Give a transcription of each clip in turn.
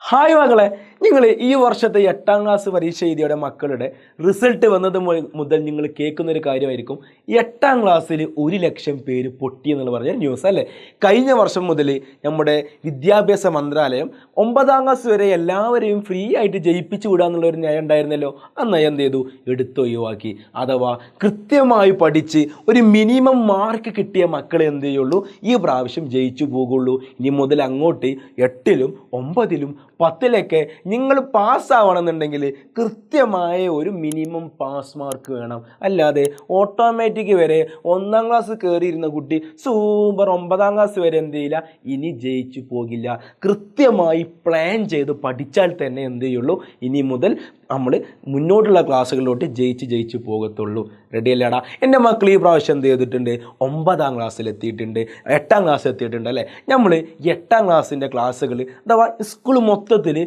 Hi മക്കളെ, നിങ്ങൾ ഈ വർഷത്തെ 8ാം ക്ലാസ് പരീക്ഷ എഴുതിയുടെ മക്കളുടെ റിസൾട്ട് വന്നത് മുതൽ നിങ്ങൾ കേൾക്കുന്ന ഒരു കാര്യമായിരിക്കും 8ാം ക്ലാസ്സിൽ 1,00,000 പേര് പൊട്ടി എന്നുള്ള പറഞ്ഞ ന്യൂസ് അല്ലേ. കഴിഞ്ഞ വർഷം മുതൽ നമ്മുടെ വിദ്യാഭ്യാസ മന്ത്രാലയം 9ാം ക്ലാസ് വരെ എല്ലാവരെയും ഫ്രീ ആയിട്ട് ജയിപ്പിച്ചു വിടുക എന്നുള്ളൊരു നയം ഉണ്ടായിരുന്നല്ലോ. ആ നയം എന്ത് ചെയ്തു? എടുത്തൊഴിവാക്കി. അഥവാ കൃത്യമായി പഠിച്ച് ഒരു മിനിമം മാർക്ക് കിട്ടിയ മക്കളെ എന്ത് ചെയ്യുള്ളൂ, ഈ പ്രാവശ്യം ജയിച്ചു പോകുള്ളൂ. ഇനി മുതൽ അങ്ങോട്ട് 8ലും 9ലും 10ലൊക്കെ നിങ്ങൾ പാസ്സാവണമെന്നുണ്ടെങ്കിൽ കൃത്യമായ ഒരു മിനിമം പാസ് മാർക്ക് വേണം. അല്ലാതെ ഓട്ടോമാറ്റിക് വരെ 1ാം ക്ലാസ് കയറിയിരുന്ന കുട്ടി സൂപ്പർ 9ാം ക്ലാസ് വരെ എന്ത് ചെയ്യില്ല, ഇനി ജയിച്ചു പോകില്ല. കൃത്യമായി പ്ലാൻ ചെയ്ത് പഠിച്ചാൽ തന്നെ എന്ത് ചെയ്യുള്ളൂ, ഇനി മുതൽ നമ്മൾ മുന്നോട്ടുള്ള ക്ലാസ്സുകളിലോട്ട് ജയിച്ച് പോകത്തുള്ളൂ. റെഡി അല്ലേടാ? എൻ്റെ മക്കൾ ഈ പ്രാവശ്യം എന്ത് ചെയ്തിട്ടുണ്ട്? 9ാം ക്ലാസ്സിലെത്തിയിട്ടുണ്ട്, 8ാം ക്ലാസ് എത്തിയിട്ടുണ്ട് അല്ലേ. നമ്മൾ 8ാം ക്ലാസ്സിൻ്റെ ക്ലാസ്സുകൾ അഥവാ സ്കൂൾ മൊത്തത്തിൽ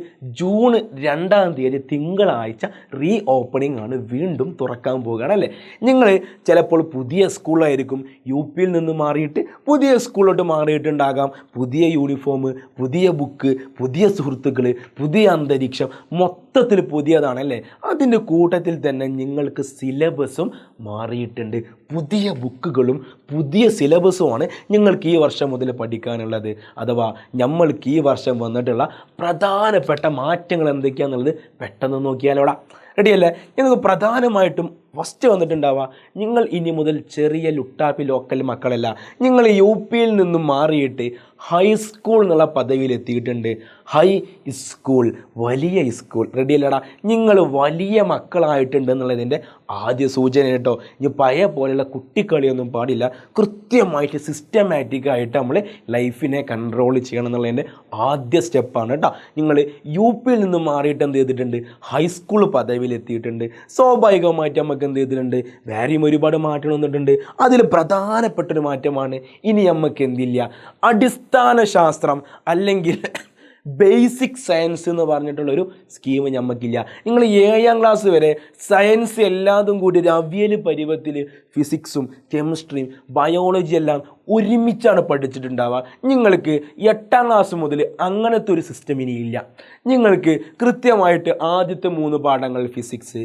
ജൂൺ 2ാം തീയതി തിങ്കളാഴ്ച റീ ഓപ്പണിംഗ് ആണ്, വീണ്ടും തുറക്കാൻ പോവുകയാണ് അല്ലേ. നിങ്ങൾ ചിലപ്പോൾ പുതിയ സ്കൂളായിരിക്കും, UPയിൽ നിന്ന് മാറിയിട്ട് പുതിയ സ്കൂളിലോട്ട് മാറിയിട്ടുണ്ടാകാം. പുതിയ യൂണിഫോം, പുതിയ ബുക്ക്, പുതിയ സുഹൃത്തുക്കൾ, പുതിയ അന്തരീക്ഷം, മൊത്തത്തിൽ പുതിയതാണല്ലേ. അതിൻ്റെ കൂട്ടത്തിൽ തന്നെ നിങ്ങൾക്ക് സിലബസും മാറിയിട്ടുണ്ട്. പുതിയ ബുക്കുകളും പുതിയ സിലബസുമാണ് നിങ്ങൾക്ക് ഈ വർഷം മുതൽ പഠിക്കാനുള്ളത്. അഥവാ നമ്മൾക്ക് ഈ വർഷം വന്നിട്ടുള്ള പ്രധാനപ്പെട്ട മാറ്റങ്ങൾ എന്തൊക്കെയാണെന്നുള്ളത് പെട്ടെന്ന് നോക്കിയാലോടാ. റെഡിയല്ലേ? ഞങ്ങൾക്ക് പ്രധാനമായിട്ടും ഫസ്റ്റ് വന്നിട്ടുണ്ടാവുക, നിങ്ങൾ ഇനി മുതൽ ചെറിയ ലുട്ടാപ്പി ലോക്കൽ മക്കളല്ല. നിങ്ങൾ UPയിൽ നിന്നും മാറിയിട്ട് ഹൈസ്കൂൾ എന്നുള്ള പദവിയിലെത്തിയിട്ടുണ്ട്. ഹൈ സ്കൂൾ, വലിയ സ്കൂൾ. റെഡിയല്ലേടാ? നിങ്ങൾ വലിയ മക്കളായിട്ടുണ്ട് എന്നുള്ളതിൻ്റെ ആദ്യ സൂചന കേട്ടോ. ഇനി പഴയ പോലെയുള്ള കുട്ടിക്കളിയൊന്നും പാടില്ല. കൃത്യമായിട്ട് സിസ്റ്റമാറ്റിക്കായിട്ട് നമ്മൾ ലൈഫിനെ കൺട്രോൾ ചെയ്യണം എന്നുള്ളതിൻ്റെ ആദ്യ സ്റ്റെപ്പാണ് കേട്ടോ. നിങ്ങൾ UPയിൽ നിന്നും മാറിയിട്ട് എന്ത് ചെയ്തിട്ടുണ്ട്? ഹൈസ്കൂൾ പദവിയിലെത്തിയിട്ടുണ്ട്. സ്വാഭാവികമായിട്ട് നമുക്ക് എന്ത് ചെയ്തിട്ടുണ്ട്? വേറെയും ഒരുപാട് മാറ്റം വന്നിട്ടുണ്ട്. അതിൽ പ്രധാനപ്പെട്ടൊരു മാറ്റമാണ്, ഇനി നമുക്ക് എന്തില്ല, അടിസ്ഥാന ശാസ്ത്രം അല്ലെങ്കിൽ ബേസിക് സയൻസ് എന്ന് പറഞ്ഞിട്ടുള്ളൊരു സ്കീം നമുക്കില്ല. നിങ്ങൾ 7ാം ക്ലാസ് വരെ സയൻസ് എല്ലാതും കൂടി ഒരു അവിയൽ പരുവത്തിൽ ഫിസിക്സും കെമിസ്ട്രിയും ബയോളജി എല്ലാം ഒരുമിച്ചാണ് പഠിച്ചിട്ടുണ്ടാവുക. നിങ്ങൾക്ക് 8ാം ക്ലാസ് മുതൽ അങ്ങനത്തെ ഒരു സിസ്റ്റം ഇനിയില്ല. നിങ്ങൾക്ക് കൃത്യമായിട്ട് ആദ്യത്തെ 3 പാഠങ്ങൾ ഫിസിക്സ്,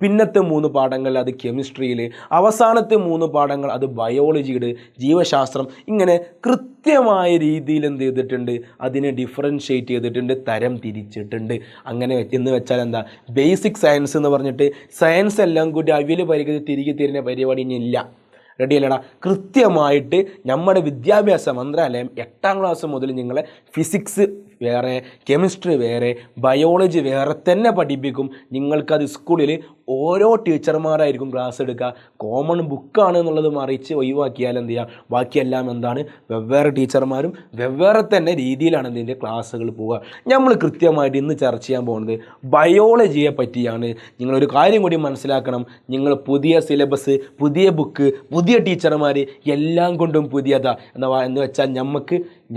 പിന്നത്തെ 3 പാഠങ്ങൾ അത് കെമിസ്ട്രിയിൽ, അവസാനത്തെ 3 പാഠങ്ങൾ അത് ബയോളജിയുടെ ജീവശാസ്ത്രം. ഇങ്ങനെ കൃത്യമായ രീതിയിൽ എന്ത് ചെയ്തിട്ടുണ്ട്? അതിനെ ഡിഫറൻഷ്യേറ്റ് ചെയ്തിട്ടുണ്ട്, തരം തിരിച്ചിട്ടുണ്ട്. അങ്ങനെ എന്ന് വെച്ചാൽ എന്താ, ബേസിക് സയൻസ് എന്ന് പറഞ്ഞിട്ട് സയൻസ് എല്ലാം കൂടി അവിയൽ പരിഗതി തിരികെ തരുന്ന പരിപാടി ഇനി ഇല്ല. റെഡി അല്ലേടാ? കൃത്യമായിട്ട് നമ്മുടെ വിദ്യാഭ്യാസ മന്ത്രാലയം 8ാം ക്ലാസ് മുതൽ നിങ്ങളെ ഫിസിക്സ് വേറെ, കെമിസ്ട്രി വേറെ, ബയോളജി വേറെ തന്നെ പഠിപ്പിക്കും. നിങ്ങൾക്കത് സ്കൂളിൽ ഓരോ ടീച്ചർമാരായിരിക്കും ക്ലാസ് എടുക്കുക. കോമൺ ബുക്കാണ് എന്നുള്ളത് മറിച്ച് ഒഴിവാക്കിയാൽ എന്ത് ചെയ്യുക, ബാക്കിയെല്ലാം എന്താണ്, വെവ്വേറെ ടീച്ചർമാരും വെവ്വേറെ തന്നെ രീതിയിലാണ് ഇതിൻ്റെ ക്ലാസ്സുകൾ പോവുക. നമ്മൾ കൃത്യമായിട്ട് ഇന്ന് ചർച്ച ചെയ്യാൻ പോകുന്നത് ബയോളജിയെ പറ്റിയാണ്. നിങ്ങളൊരു കാര്യം കൂടി മനസ്സിലാക്കണം, നിങ്ങൾ പുതിയ സിലബസ്, പുതിയ ബുക്ക്, പുതിയ ടീച്ചർമാർ എല്ലാം കൊണ്ടും പുതിയതാ എന്ന് വെച്ചാൽ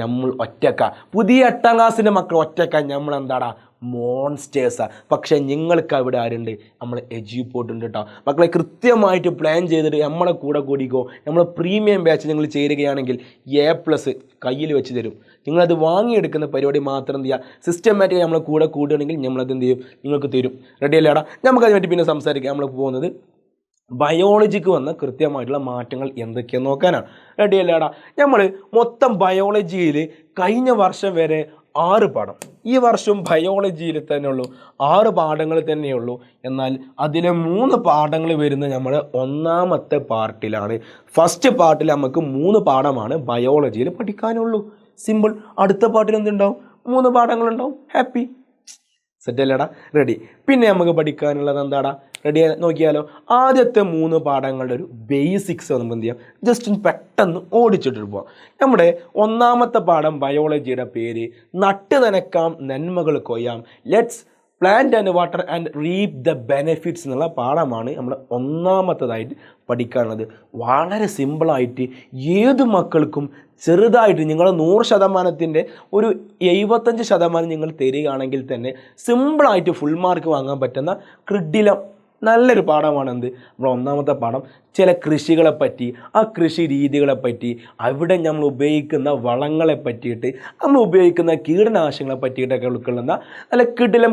നമ്മൾ ഒറ്റക്ക. പുതിയ 8ാം ക്ലാസ്സിൻ്റെ മക്കൾ ഒറ്റക്ക, നമ്മൾ എന്താടാ, മോൺസ്റ്റേഴ്സാണ്. പക്ഷേ നിങ്ങൾക്ക് അവിടെ ആരുണ്ട്? നമ്മൾ എജ്യൂപോർട്ട് ഉണ്ട് കേട്ടോ. മക്കളെ കൃത്യമായിട്ട് പ്ലാൻ ചെയ്തിട്ട് നമ്മളെ കൂടെ കൂടിക്കോ. നമ്മൾ പ്രീമിയം ബാച്ച് നിങ്ങൾ ചേരുകയാണെങ്കിൽ A+ കയ്യിൽ വെച്ച് തരും. നിങ്ങളത് വാങ്ങിയെടുക്കുന്ന പരിപാടി മാത്രം എന്ത് ചെയ്യുക, സിസ്റ്റമാറ്റിക്കായി നമ്മളെ കൂടെ കൂടുകയാണെങ്കിൽ നമ്മളത് എന്ത് ചെയ്യും, നിങ്ങൾക്ക് തരും. റെഡി അല്ലേടാ? നമുക്കതിനെ പറ്റി പിന്നെ സംസാരിക്കാം. നമ്മൾ പോകുന്നത് ബയോളജിക്ക് വന്ന കൃത്യമായിട്ടുള്ള മാറ്റങ്ങൾ എന്തൊക്കെയാണെന്ന് നോക്കാനാണ്. റെഡി അല്ലേടാ? നമ്മൾ മൊത്തം ബയോളജിയിൽ കഴിഞ്ഞ വർഷം വരെ 6 പാഠം, ഈ വർഷം ബയോളജിയിൽ തന്നെ ഉള്ളൂ 6 പാഠങ്ങൾ തന്നെയുള്ളൂ. എന്നാൽ അതിലെ 3 പാഠങ്ങൾ വരുന്നത് നമ്മൾ 1ാമത്തെ പാർട്ടിലാണ്. ഫസ്റ്റ് പാർട്ടിൽ നമുക്ക് 3 പാഠമാണ് ബയോളജിയിൽ പഠിക്കാനുള്ളൂ. സിമ്പിൾ. അടുത്ത പാർട്ടിൽ എന്തുണ്ടാവും? 3 പാഠങ്ങളുണ്ടാവും. ഹാപ്പി. സെറ്റ് അല്ലേടാ? റെഡി. പിന്നെ നമുക്ക് പഠിക്കാനുള്ളത് എന്താടാ? റെഡി നോക്കിയാലോ. ആദ്യത്തെ 3 പാഠങ്ങളുടെ ഒരു ബേസിക്സ് നമുക്ക് എന്ത് ചെയ്യാം, ജസ്റ്റ് പെട്ടെന്ന് ഓടിച്ചിട്ട് പോവാം. നമ്മുടെ 1ാമത്തെ പാഠം ബയോളജിയുടെ പേര് നട്ട് നനക്കാം നന്മകൾ കൊയ്യാം, let's plant and water and reap the benefits എന്നുള്ള പാഠമാണ് നമ്മൾ 1ാമത്തേതായിട്ട് പഠിക്കാനുള്ളത്. വളരെ സിമ്പിളായിട്ട് ഏത് മക്കൾക്കും ചെറുതായിട്ട് നിങ്ങൾ 100%-ൻ്റെ ഒരു 75% നിങ്ങൾ തരികയാണെങ്കിൽ തന്നെ സിമ്പിളായിട്ട് ഫുൾ മാർക്ക് വാങ്ങാൻ പറ്റുന്ന ക്രിഡിലം നല്ലൊരു പാഠമാണ് എന്ത് നമ്മുടെ ഒന്നാമത്തെ പാഠം. ചില കൃഷികളെ പറ്റി, ആ കൃഷി രീതികളെ പറ്റി, അവിടെ നമ്മൾ ഉപയോഗിക്കുന്ന വളങ്ങളെ പറ്റിയിട്ട്, നമ്മൾ ഉപയോഗിക്കുന്ന കീടനാശിനികളെ പറ്റിയിട്ടൊക്കെ ഉൾക്കൊള്ളുന്ന നല്ല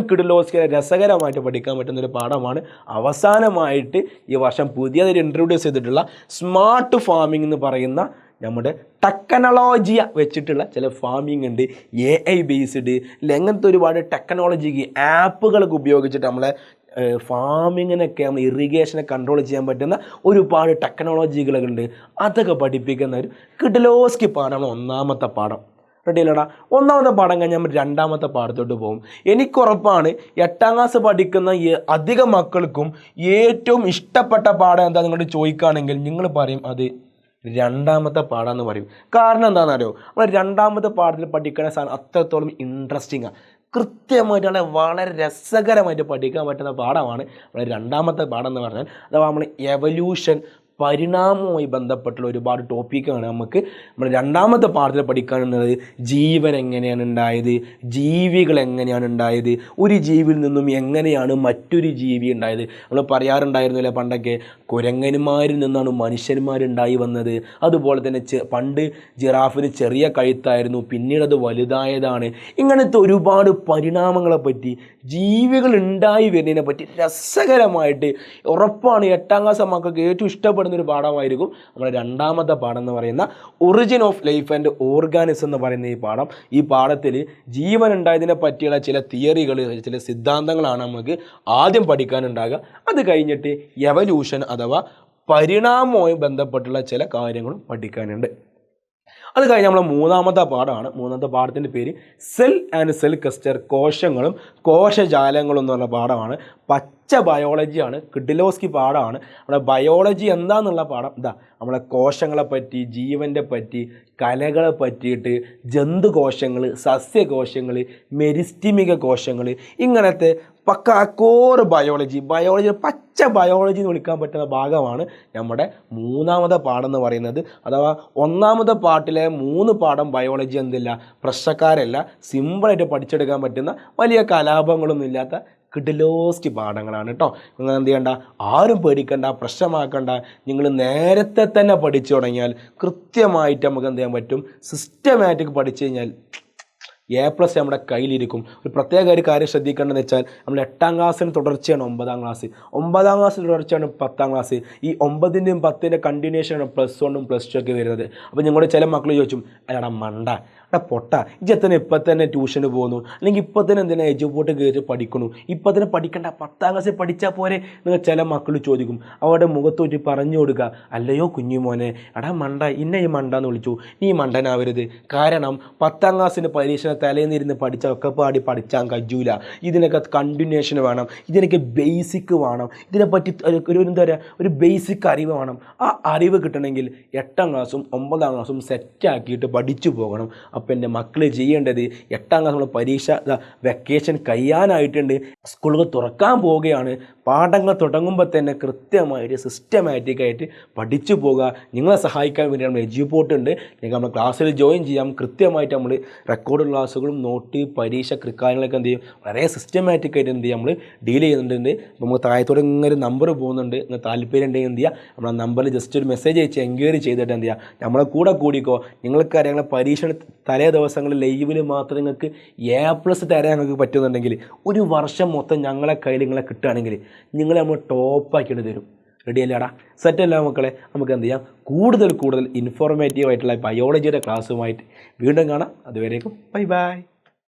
കിടിലോസ്കര രസകരമായിട്ട് പഠിക്കാൻ പറ്റുന്നൊരു പാഠമാണ്. അവസാനമായിട്ട് ഈ വർഷം പുതിയതായിട്ട് ഇൻട്രൊഡ്യൂസ് ചെയ്തിട്ടുള്ള സ്മാർട്ട് ഫാമിംഗ് എന്ന് പറയുന്ന നമ്മുടെ ടെക്നോളജിയ വെച്ചിട്ടുള്ള ചില ഫാമിംഗ് ഉണ്ട്, AI ബേസ്ഡ് അങ്ങനത്തെ ഒരുപാട് ടെക്നോളജി ആപ്പുകളൊക്കെ ഉപയോഗിച്ചിട്ട് നമ്മളെ ഫാമിങ്ങിനൊക്കെ നമ്മൾ ഇറിഗേഷനെ കൺട്രോൾ ചെയ്യാൻ പറ്റുന്ന ഒരുപാട് ടെക്നോളജികളുണ്ട്. അതൊക്കെ പഠിപ്പിക്കുന്ന ഒരു കിടിലോസ്കി പാഠമാണ് ഒന്നാമത്തെ പാഠം. റെഡിയല്ലടാ? ഒന്നാമത്തെ പാഠം കഴിഞ്ഞാൽ നമ്മൾ രണ്ടാമത്തെ പാഠത്തോട്ട് പോകും. എനിക്കുറപ്പാണ് 8ാം ക്ലാസ് പഠിക്കുന്ന അധികം മക്കൾക്കും ഏറ്റവും ഇഷ്ടപ്പെട്ട പാഠം എന്താ നിങ്ങളോട് ചോദിക്കുകയാണെങ്കിൽ നിങ്ങൾ പറയും അത് രണ്ടാമത്തെ പാഠം എന്ന് പറയും. കാരണം എന്താണെന്ന് അറിയോ? നമ്മൾ രണ്ടാമത്തെ പാഠത്തിൽ പഠിക്കുന്ന സാധനം അത്രത്തോളം ഇൻട്രസ്റ്റിംഗ് ആണ്. കൃത്യമായിട്ട് വളരെ രസകരമായിട്ട് പഠിക്കാൻ പറ്റുന്ന പാഠമാണ് നമ്മുടെ രണ്ടാമത്തെ പാഠം എന്ന് പറഞ്ഞാൽ. അഥവാ നമ്മൾ എവല്യൂഷൻ, പരിണാമവുമായി ബന്ധപ്പെട്ടുള്ള ഒരുപാട് ടോപ്പിക്കാണ് നമുക്ക് നമ്മൾ രണ്ടാമത്തെ പാഠത്തിൽ പഠിക്കാനുള്ളത്. ജീവൻ എങ്ങനെയാണ് ഉണ്ടായത്, ജീവികൾ എങ്ങനെയാണ് ഉണ്ടായത്, ഒരു ജീവിയിൽ നിന്നും എങ്ങനെയാണ് മറ്റൊരു ജീവി ഉണ്ടായത്. നമ്മൾ പറയാറുണ്ടായിരുന്നില്ല പണ്ടൊക്കെ കുരങ്ങന്മാരിൽ നിന്നാണ് മനുഷ്യന്മാരുണ്ടായി വന്നത്. അതുപോലെ തന്നെ പണ്ട് ജിറാഫിന് ചെറിയ കഴുത്തായിരുന്നു, പിന്നീട് അത് വലുതായതാണ്. ഇങ്ങനത്തെ ഒരുപാട് പരിണാമങ്ങളെ പറ്റി, ജീവികൾ ഉണ്ടായി വരുന്നതിനെ പറ്റി രസകരമായിട്ട് ഉറപ്പാണ് 8ാം ക്ലാസ് മക്കൾക്ക് ഏറ്റവും ഇഷ്ടപ്പെടുന്ന ഒരു പാഠമായിരിക്കും നമ്മുടെ രണ്ടാമത്തെ പാഠം എന്ന് പറയുന്ന origin of life and organism എന്ന് പറയുന്ന ഈ പാഠം. ഈ പാഠത്തിൽ ജീവൻ ഉണ്ടായതിനെ പറ്റിയുള്ള ചില തിയറികൾ, ചില സിദ്ധാന്തങ്ങളാണ് നമുക്ക് ആദ്യം പഠിക്കാനുണ്ടാകുക. അത് കഴിഞ്ഞിട്ട് എവല്യൂഷൻ അഥവാ പരിണാമവുമായി ബന്ധപ്പെട്ടുള്ള ചില കാര്യങ്ങളും പഠിക്കാനുണ്ട്. അത് കഴിഞ്ഞ് നമ്മൾ മൂന്നാമത്തെ പാഠമാണ്. മൂന്നാമത്തെ പാഠത്തിൻ്റെ പേര് സെൽ ആൻഡ് സെൽ കൾച്ചർ, കോശങ്ങളും കോശജാലങ്ങളും എന്ന് പറഞ്ഞ പാഠമാണ്. പച്ച ബയോളജിയാണ്, കിഡിലോസ്കി പാഠമാണ്. നമ്മുടെ ബയോളജി എന്താണെന്നുള്ള പാഠം ഇതാ. നമ്മളെ കോശങ്ങളെ പറ്റി, ജീവൻ്റെ പറ്റി, കലകളെ പറ്റിയിട്ട്, ജന്തുകോശങ്ങൾ, സസ്യകോശങ്ങൾ, മെരിസ്റ്റമിക കോശങ്ങൾ, ഇങ്ങനത്തെ പക്കാക്കോർ ബയോളജി പച്ച ബയോളജി എന്ന് വിളിക്കാൻ പറ്റുന്ന ഭാഗമാണ് നമ്മുടെ മൂന്നാമത്തെ പാഠം എന്ന് പറയുന്നത്. അഥവാ ഒന്നാമത്തെ പാഠത്തിലെ 3 പാഠം ബയോളജി എന്തില്ല, പ്രശ്നക്കാരല്ല, സിമ്പിളായിട്ട് പഠിച്ചെടുക്കാൻ പറ്റുന്ന വലിയ കലാപങ്ങളൊന്നും ഇല്ലാത്ത കിടിലോസ്കി പാഠങ്ങളാണ് കേട്ടോ. നിങ്ങൾ എന്ത് ചെയ്യണ്ട, ആരും പേടിക്കണ്ട, പ്രശ്നമാക്കണ്ട. നിങ്ങൾ നേരത്തെ തന്നെ പഠിച്ചു തുടങ്ങിയാൽ കൃത്യമായിട്ട് നമുക്ക് എന്ത് ചെയ്യാൻ പറ്റും, സിസ്റ്റമാറ്റിക് പഠിച്ചു കഴിഞ്ഞാൽ A+ നമ്മുടെ കയ്യിലിരിക്കും. ഒരു പ്രത്യേക ഒരു കാര്യം ശ്രദ്ധിക്കേണ്ടതെന്ന് വെച്ചാൽ നമ്മൾ 8ാം ക്ലാസ്സിന് തുടർച്ചയാണ് 9ാം ക്ലാസ്, 9ാം ക്ലാസ്സിന് തുടർച്ചയാണ് 10ാം ക്ലാസ്. ഈ 9ൻ്റെയും 10ൻ്റെയും കണ്ടിന്യൂഷനാണ് +1ഉം +2 ഒക്കെ വരുന്നത്. അപ്പോൾ നിങ്ങളുടെ ചില മക്കൾ ചോദിച്ചും, അല്ലടാ മണ്ട, എടാ പൊട്ട, ഇജ്ജത്തിന് ഇപ്പം തന്നെ ട്യൂഷന് പോകുന്നു, അല്ലെങ്കിൽ ഇപ്പം തന്നെ എന്തിനാ എജുപോട്ട് കയറി പഠിക്കണു, ഇപ്പം തന്നെ പഠിക്കണ്ട, 10ാം ക്ലാസ്സിൽ പഠിച്ചാൽ പോരെ നിങ്ങൾ ചില മക്കൾ ചോദിക്കും. അവരുടെ മുഖത്തോട്ട് പറഞ്ഞു കൊടുക്കുക, അല്ലയോ കുഞ്ഞുമോനെ, എടാ മണ്ട, ഇന്ന ഈ മണ്ടെന്ന് വിളിച്ചു, നീ മണ്ടനാവരുത്. കാരണം 10ാം ക്ലാസ്സിന് പരീക്ഷ തലേന്നിരുന്ന് പഠിച്ചൊക്കെ പഠിച്ചാൽ കഴിയൂല. ഇതിനൊക്കെ കണ്ടിന്യൂഷൻ വേണം, ഇതിനൊക്കെ ബേസിക് വേണം, ഇതിനെപ്പറ്റി എന്താ പറയുക, ഒരു ബേസിക് അറിവ് വേണം. ആ അറിവ് കിട്ടണമെങ്കിൽ 8ാം ക്ലാസ്സും 9ാം ക്ലാസ്സും സെറ്റാക്കിയിട്ട് പഠിച്ചു പോകണം. അപ്പം എൻ്റെ മക്കൾ ചെയ്യേണ്ടത് 8ാം ക്ലാസ് നമ്മൾ പരീക്ഷ വെക്കേഷൻ കഴിയാനായിട്ടുണ്ട്, സ്കൂളുകൾ തുറക്കാൻ പോവുകയാണ്. പാഠങ്ങൾ തുടങ്ങുമ്പോൾ തന്നെ കൃത്യമായിട്ട് സിസ്റ്റമാറ്റിക്കായിട്ട് പഠിച്ചു പോകുക. നിങ്ങളെ സഹായിക്കാൻ വേണ്ടി നമ്മൾ എജുപോർട്ട് ഉണ്ട്, നിങ്ങൾക്ക് നമ്മുടെ ക്ലാസ്സിൽ ജോയിൻ ചെയ്യാം. കൃത്യമായിട്ട് നമ്മൾ റെക്കോർഡ് ക്ലാസ്സുകളും നോട്ട്, പരീക്ഷ കാര്യങ്ങളൊക്കെ എന്ത് ചെയ്യും, വളരെ സിസ്റ്റമാറ്റിക്കായിട്ട് എന്ത് ചെയ്യും നമ്മൾ ഡീൽ ചെയ്യുന്നുണ്ട്. നമുക്ക് താഴത്തോടെ ഇങ്ങനെ ഒരു നമ്പർ പോകുന്നുണ്ട്, നിങ്ങൾ താല്പര്യം ഉണ്ടെങ്കിൽ എന്ത് ചെയ്യുക, നമ്മുടെ നമ്പറിൽ ജസ്റ്റ് ഒരു മെസ്സേജ് അയച്ച് എൻക്വയറി ചെയ്തിട്ട് എന്ത് ചെയ്യുക, നമ്മളെ കൂടിക്കോ. നിങ്ങൾക്കറിയാം ഞങ്ങളെ പരീക്ഷ തലേ ദിവസങ്ങളിൽ ലൈവിൽ മാത്രം നിങ്ങൾക്ക് A+ തരാൻ നിങ്ങൾക്ക് പറ്റുന്നുണ്ടെങ്കിൽ ഒരു വർഷം മൊത്തം ഞങ്ങളെ കയ്യിൽ നിങ്ങളെ കിട്ടുകയാണെങ്കിൽ നിങ്ങളെ നമ്മൾ ടോപ്പാക്കിയിട്ട് തരും. റെഡി അല്ലേടാ? സെറ്റല്ല മക്കളെ? നമുക്ക് എന്ത് ചെയ്യാം, കൂടുതൽ ഇൻഫോർമേറ്റീവ് ആയിട്ടുള്ള ബയോളജിയുടെ ക്ലാസ്സുമായിട്ട് വീണ്ടും കാണാം. അതുവരേക്കും ബൈ.